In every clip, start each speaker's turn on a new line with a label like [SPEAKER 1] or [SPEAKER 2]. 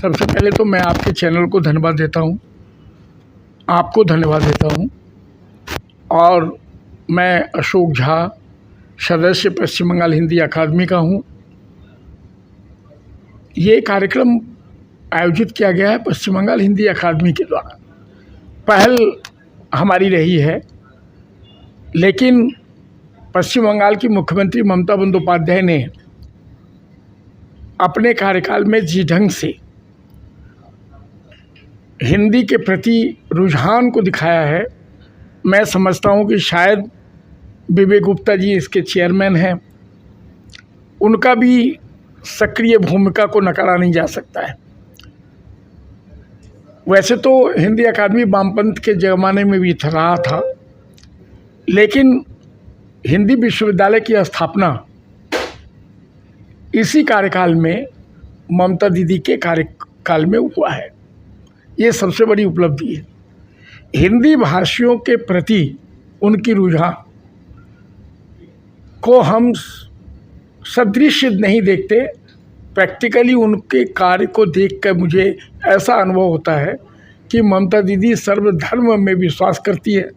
[SPEAKER 1] सबसे पहले तो मैं आपके चैनल को धन्यवाद देता हूँ, आपको धन्यवाद देता हूँ। और मैं अशोक झा, सदस्य पश्चिम बंगाल हिंदी अकादमी का हूँ। ये कार्यक्रम आयोजित किया गया है पश्चिम बंगाल हिंदी अकादमी के द्वारा। पहल हमारी रही है, लेकिन पश्चिम बंगाल की मुख्यमंत्री ममता बंदोपाध्याय ने अपने कार्यकाल में जिस ढंग से हिंदी के प्रति रुझान को दिखाया है, मैं समझता हूँ कि शायद विवेक गुप्ता जी इसके चेयरमैन हैं, उनका भी सक्रिय भूमिका को नकारा नहीं जा सकता है। वैसे तो हिंदी अकादमी वामपंथ के ज़माने में भी रहा था, लेकिन हिंदी विश्वविद्यालय की स्थापना इसी कार्यकाल में ममता दीदी के कार्यकाल में हुआ है। ये सबसे बड़ी उपलब्धि है। हिंदी भाषियों के प्रति उनकी रुझान को हम सदृश नहीं देखते। प्रैक्टिकली उनके कार्य को देखकर मुझे ऐसा अनुभव होता है कि ममता दीदी सर्वधर्म में विश्वास करती है।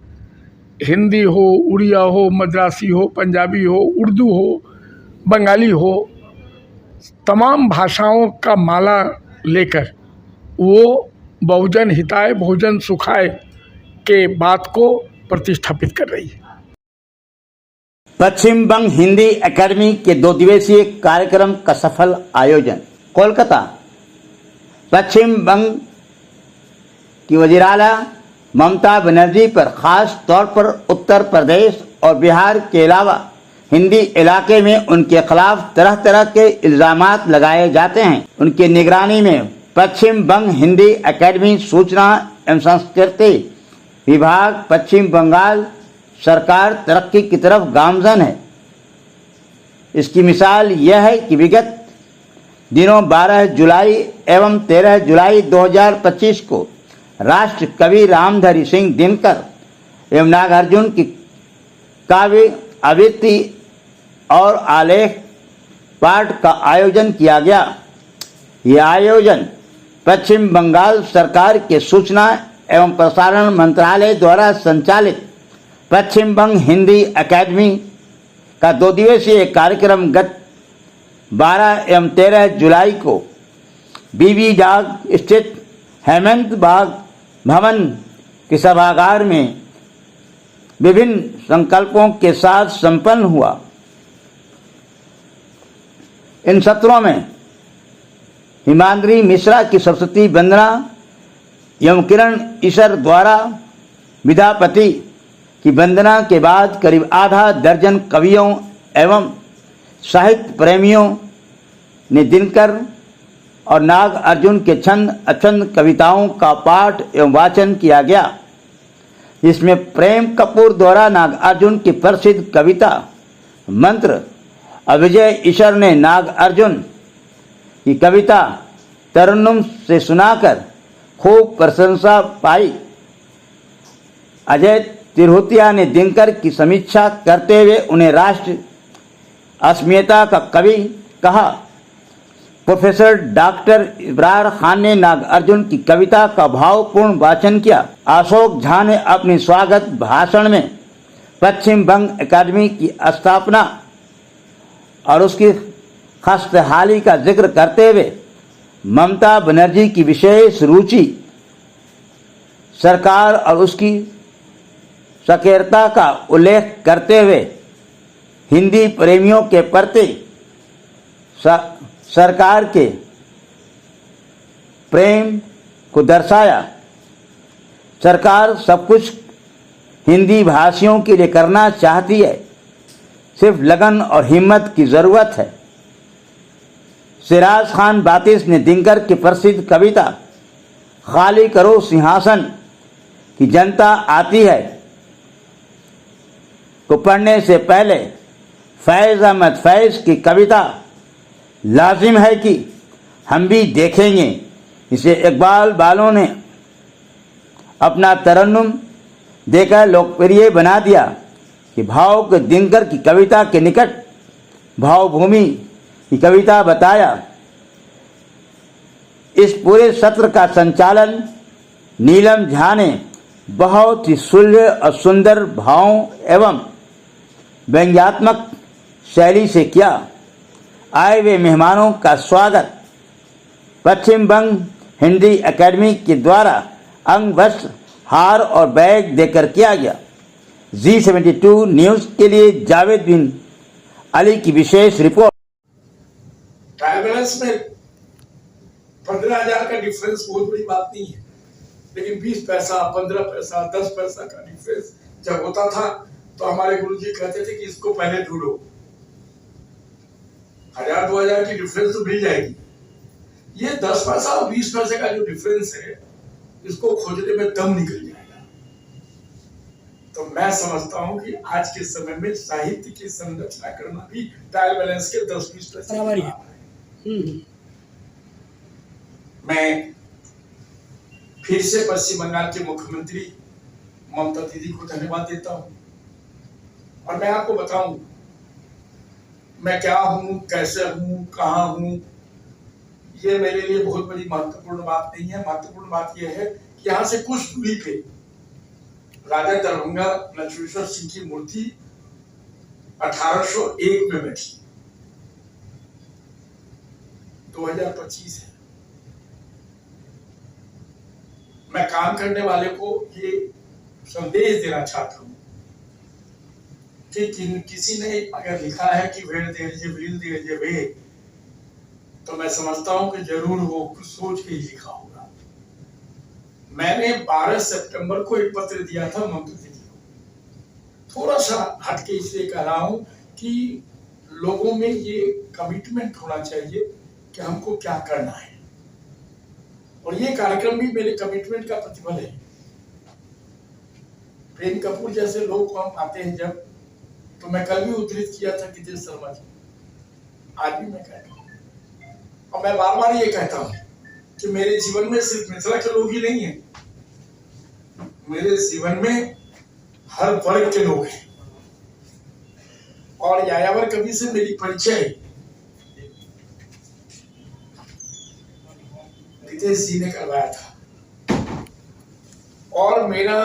[SPEAKER 1] हिंदी हो, उड़िया हो, मद्रासी हो, पंजाबी हो, उर्दू हो, बंगाली हो, तमाम भाषाओं का माला लेकर वो बहुजन हिताय बहुजन सुखाय के बात को प्रतिस्थापित कर रही है।
[SPEAKER 2] पश्चिम बंग हिंदी एकेडमी के 2 दिवसीय कार्यक्रम का सफल आयोजन। कोलकाता। पश्चिम बंग की वज़ीर-ए-आला ममता बनर्जी पर खास तौर पर उत्तर प्रदेश और बिहार के अलावा हिंदी इलाके में उनके खिलाफ तरह तरह के इल्ज़ामात लगाए जाते हैं। उनकी निगरानी में पश्चिम बंग हिंदी एकेडमी सूचना एवं संस्कृति विभाग पश्चिम बंगाल सरकार तरक्की की तरफ गामजन है। इसकी मिसाल यह है कि विगत दिनों 12 जुलाई एवं 13 जुलाई 2025 को राष्ट्र कवि रामधारी सिंह दिनकर एवं नागार्जुन की काव्य आवृत्ति और आलेख पाठ का आयोजन किया गया। यह आयोजन पश्चिम बंगाल सरकार के सूचना एवं प्रसारण मंत्रालय द्वारा संचालित पश्चिम बंग हिंदी एकेडमी का 2 दिवसीय कार्यक्रम गत 12 एवं 13 जुलाई को बीबी जाग स्थित हेमंत बाग भवन के सभागार में विभिन्न संकल्पों के साथ संपन्न हुआ। इन सत्रों में हिमाद्री मिश्रा की सरस्वती वंदना एवं किरण ईशर द्वारा विद्यापति की वंदना के बाद करीब आधा दर्जन कवियों एवं साहित्य प्रेमियों ने दिनकर और नाग अर्जुन के छंद अछंद कविताओं का पाठ एवं वाचन किया गया। इसमें प्रेम कपूर द्वारा नाग अर्जुन की प्रसिद्ध कविता मंत्र और विजय ईशर ने नाग अर्जुन की कविता तरन्नुम से सुनाकर खूब प्रशंसा पाई। अजय तिरहुतिया ने दिनकर की समीक्षा करते हुए उन्हें राष्ट्र अस्मिता का कवि कहा। प्रोफेसर डॉक्टर इब्रार खान ने नाग अर्जुन की कविता का भावपूर्ण वाचन किया। अशोक झा ने अपनी स्वागत भाषण में पश्चिम बंग अकादमी की स्थापना और उसकी खस्तेहाली का जिक्र करते हुए ममता बनर्जी की विशेष रुचि, सरकार और उसकी सक्रियता का उल्लेख करते हुए हिंदी प्रेमियों के प्रति सरकार के प्रेम को दर्शाया। सरकार सब कुछ हिंदी भाषियों के लिए करना चाहती है, सिर्फ लगन और हिम्मत की ज़रूरत है। सिराज खान बातिश ने दिनकर की प्रसिद्ध कविता खाली करो सिंहासन की जनता आती है को पढ़ने से पहले फैज़ अहमद फैज़ की कविता लाजिम है कि हम भी देखेंगे, इसे इकबाल बालों ने अपना तरन्नुम देकर लोकप्रिय बना दिया कि भाव के दिनकर की कविता के निकट भावभूमि की कविता बताया। इस पूरे सत्र का संचालन नीलम झा ने बहुत ही सुलझे और सुंदर भावों एवं व्यंग्यात्मक शैली से किया। आए हुए मेहमानों का स्वागत पश्चिम बंग हिंदी एकेडमी के द्वारा अंग वस्त्र, हार और बैग देकर किया गया। G72 न्यूज के लिए जावेद बिन अली की विशेष रिपोर्ट।
[SPEAKER 1] ट्रायल बैलेंस में 15,000 का डिफरेंस बहुत बड़ी बात नहीं है, लेकिन 20 पैसा, 15 पैसा, 10 पैसा का डिफरेंस जब होता था तो हमारे गुरुजी कहते थे कि इसको पहले ढूंढो। 1,000-2,000 की डिफरेंस तो मिल जाएगी, ये 10 पैसा और 20 पैसे का जो डिफरेंस है, इसको खोजने में दम निकल जाएगा। तो मैं समझता हूं कि आज के समय में साहित्य की संरचना करना भी ट्रायल बैलेंस के 10-20 पैसे बराबर है। मैं फिर से पश्चिम बंगाल के मुख्यमंत्री ममता दीदी को धन्यवाद देता हूं, और मैं आपको बताऊं मैं क्या हूं, कैसे हूं, कहां हूं, ये मेरे लिए बहुत बड़ी महत्वपूर्ण बात नहीं है। महत्वपूर्ण बात यह है कि यहां से कुछ दूरी पे राजा दरभंगा लक्ष्मीश्वर सिंह की मूर्ति 1801 में बैठी, 2025 है। मैं काम करने वाले को ये संदेश देना चाहता हूं कि किसी ने अगर लिखा है कि वेल देर वे, तो मैं समझता हूं कि जरूर वो कुछ सोच के ही लिखा होगा। मैंने 12 सितंबर को एक पत्र दिया था ममता दीदी को। थोड़ा सा हटके इसलिए कह रहा हूं कि लोगों में ये कमिटमेंट होना चाहिए कि हमको क्या करना है, और ये कार्यक्रम भी मेरे कमिटमेंट का प्रतिफल है। प्रेम कपूर जैसे लोग को हम पाते हैं जब, तो मैं कल भी उद्धृत किया था गिरीश शर्मा जी, आज भी मैं कहता हूँ, और मैं बार बार ये कहता हूँ कि मेरे जीवन में सिर्फ मिथिला के लोग ही नहीं है, मेरे जीवन में हर वर्ग के लोग हैं। और यायावर कवि से मेरी परिचय रितेश जी ने करवाया था, और मेरा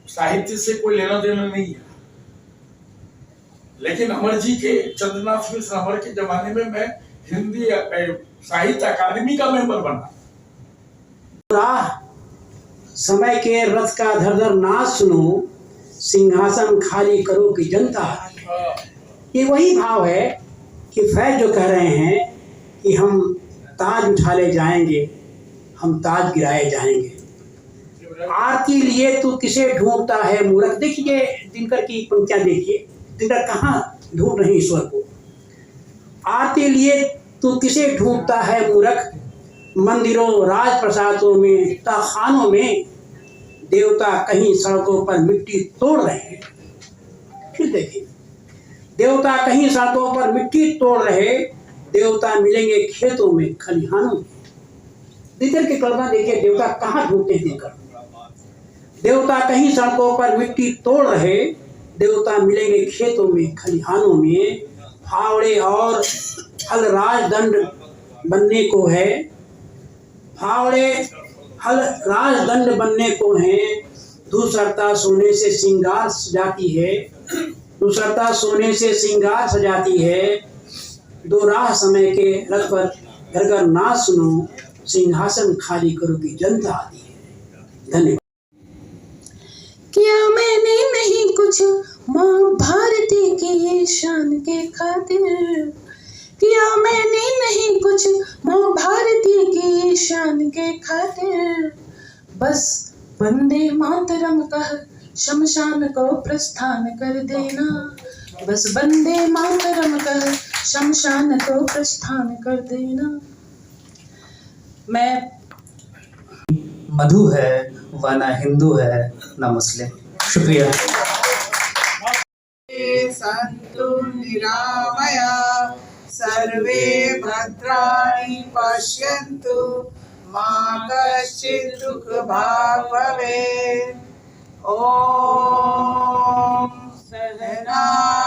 [SPEAKER 1] साहित्य से कोई लेना देना नहीं है, लेकिन अमर जी के चंद्रनाथ मिश्र अमर के जमाने में मैं हिंदी साहित्य अकादमी का मेंबर बना।
[SPEAKER 3] समय के रथ का धर ना सुनो, सिंहासन खाली करो कि जनता। ये वही भाव है कि फैज जो कह रहे हैं कि हम ताज उठा ले जाएंगे, हम ताज गिराए जाएंगे। आरती लिए तू किसे ढूंढता है मूर्ख। देखिए दिनकर की पंक्तियां देखिए, दिनकर कहाँ ढूंढ रहे ईश्वर को। आरती लिए तू किसे ढूंढता है मूर्ख, मंदिरों राजप्रसादों में तहखानों में देवता कहीं सड़कों पर मिट्टी तोड़ रहे हैं। फिर देखिए, देवता कहीं सड़कों पर मिट्टी तोड़ रहे, देवता मिलेंगे खेतों में खलिहानों में। दिनकर के कल्पना देखिए, देवता कहाँ ढूंढते हैं दिनकर। देवता कहीं सड़कों पर मिट्टी तोड़ रहे, देवता मिलेंगे खेतों में खलिहानों में। फावड़े और हल राजदंड बनने को है, फावड़े हल राजदंड बनने को है। दूसरता सोने से श्रृंगार सजाती है, दूसरता सोने से श्रृंगार सजाती है। दो राह समय के रथ पर घर घर ना सुनो, सिंहासन खाली करो की जनता आती है। धन्यवाद।
[SPEAKER 4] किया मैंने नहीं कुछ माँ भारती की ये शान के खातिर, किया मैंने नहीं कुछ माँ भारती की ये शान के खातिर। बस वंदे मातरम कह शमशान को प्रस्थान कर देना, बस वंदे मातरम कह शमशान को प्रस्थान कर देना। मैं
[SPEAKER 3] मधु है वह न हिंदू है न मुस्लिम। शुक्रिया।
[SPEAKER 5] सन्तु निरामया सर्वे भद्राणि पश्यन्तु मा कश्चित् दुःखभाग् भवेत्। ॐ सहना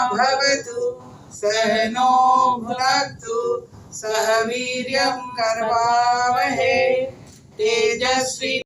[SPEAKER 5] भवतु सहनो भुनक्तु सह वीर्यं करवावहै तेजस्वी